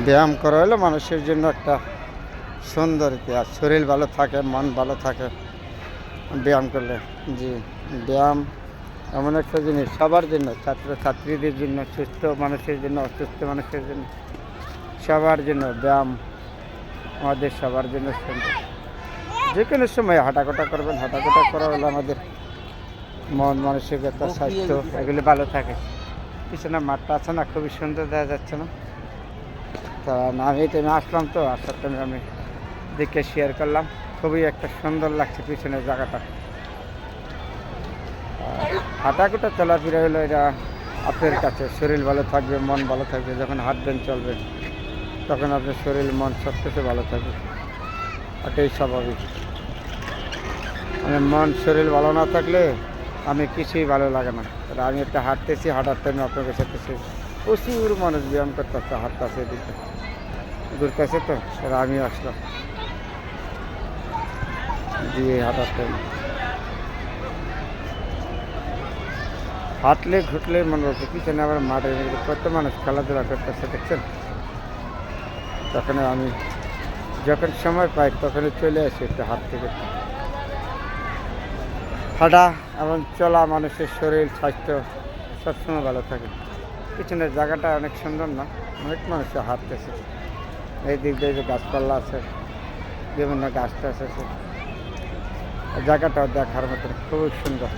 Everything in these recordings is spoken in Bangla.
ব্যায়াম করা হলো মানুষের জন্য একটা সুন্দর ইতিহাস। শরীর ভালো থাকে, মন ভালো থাকে ব্যায়াম করলে। জি, ব্যায়াম এমন একটা জিনিস সবার জন্য, ছাত্রছাত্রীদের জন্য, সুস্থ মানুষের জন্য, অসুস্থ মানুষের জন্য, সবার জন্য ব্যায়াম আমাদের সবার জন্য সুন্দর। যে কোনো সময় হাঁটাকোটা করবেন, হাঁটাকোটা করা হলো আমাদের মন, মানসিকতা, স্বাস্থ্য এগুলি ভালো থাকে। পিছনে মাঠটা আছে না, খুবই সুন্দর দেখা যাচ্ছে না? তা আমি এই টাইমে আসলাম, তো আসার টাইমে আমি দেখে শেয়ার করলাম। খুবই একটা সুন্দর লাগছে পিছনের জায়গাটা। হাঁটাকুটা চলাফেরা হলো এটা আপনার কাছে। শরীর ভালো থাকবে, মন ভালো থাকবে। যখন হাঁটবেন চলবেন তখন আপনার শরীর মন সব কিছু ভালো থাকবে, এটাই স্বাভাবিক। মানে মন শরীর ভালো না থাকলে আমি কিছুই ভালো লাগে না। আমি একটা হাঁটতেছি, হাঁটার টাইমে আপনাদের সাথে প্রচুর মানুষ ব্যায়াম করতেছে, হাঁটতেছে, এদিকে ঘুরতেছে, তো সেটা আমি আসলাম দিয়ে হাঁটার টাইমে। হাঁটলে ঘুরলে মনে হচ্ছে পিছনে আবার মাঠের মধ্যে কত মানুষ খেলাধুলা করতেছে, দেখছেন? তখন আমি যখন সময় পাই তখনই চলে আসি একটু হাঁটতে করতে। হাঁটা এবং চলা মানুষের শরীর স্বাস্থ্য সবসময় ভালো থাকে। পিছনের জায়গাটা অনেক সুন্দর না? অনেক মানুষ হাঁটতেছে। এই দিক দিয়ে যে গাছপালা আছে, বিভিন্ন গাছ টাছ আছে, জায়গাটাও দেখার মতো খুবই সুন্দর।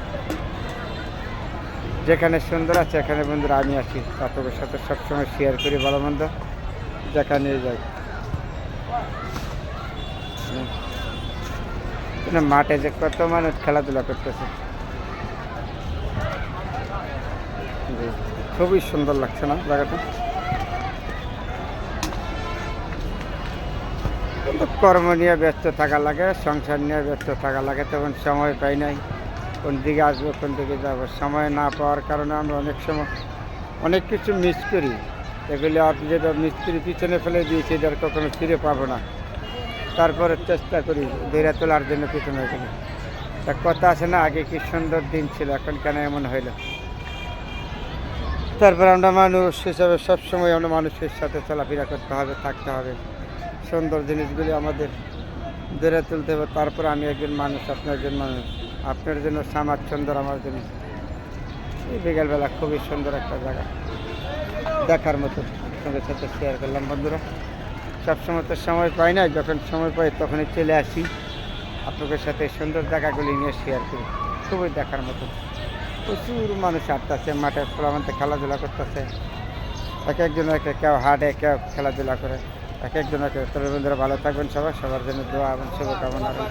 যেখানে সুন্দর আছে এখানে বন্ধুরা আমি আসি, আপনাদের সাথে সবসময় শেয়ার করি ভালো মন্দ, যেখানে যাই। মাঠে যে কত মানুষ খেলাধুলা করতেছে, খুবই সুন্দর লাগছে না জায়গাটা? কর্ম নিয়ে ব্যস্ত থাকা লাগে, সংসার নিয়ে ব্যস্ত থাকা লাগে, তখন সময় পাই নাই কোন দিকে আসবো, কোন দিকে যাবো। সময় না পাওয়ার কারণে আমরা অনেক সময় অনেক কিছু মিস করি। এগুলি আপনি যেটা মিস্ত্রি পিছনে ফেলে দিয়েছি, এদের কখনো ফিরে পাবো না। তারপরে চেষ্টা করি ধীরে তোলার জন্য পিছনে গেলে। তা কথা আছে না, আগে কি সুন্দর দিন ছিল, এখন কেন এমন হইল? তারপর আমরা মানুষ হিসাবে সবসময় আমরা মানুষের সাথে চলাফেরা করতে হবে, থাকতে হবে। সুন্দর জিনিসগুলি আমাদের ধরে তুলতে হবে। তারপর আমি একজন মানুষ, আপনি একজন মানুষ, আপনার জন্য সামাজ সুন্দর, আমার জন্য। এই বিকেলবেলা খুবই সুন্দর একটা জায়গা দেখার মতো, আপনাদের সাথে শেয়ার করলাম বন্ধুরা। সবসময় তো সময় পাই না, যখন সময় পাই তখনই চলে আসি আপনাদের সাথে সুন্দর জায়গাগুলি নিয়ে শেয়ার করি। খুবই দেখার মতো। প্রচুর মানুষ হাঁটতেছে, মাঠে খোলামাঠে খেলাধুলা করতেছে। এক একজন কেউ হাঁটে, কেউ খেলাধুলা করে, এক একজন। তবে বন্ধুরা ভালো থাকবেন সবাই, সবার জন্য দোয়া এবং শুভকামনা রইল।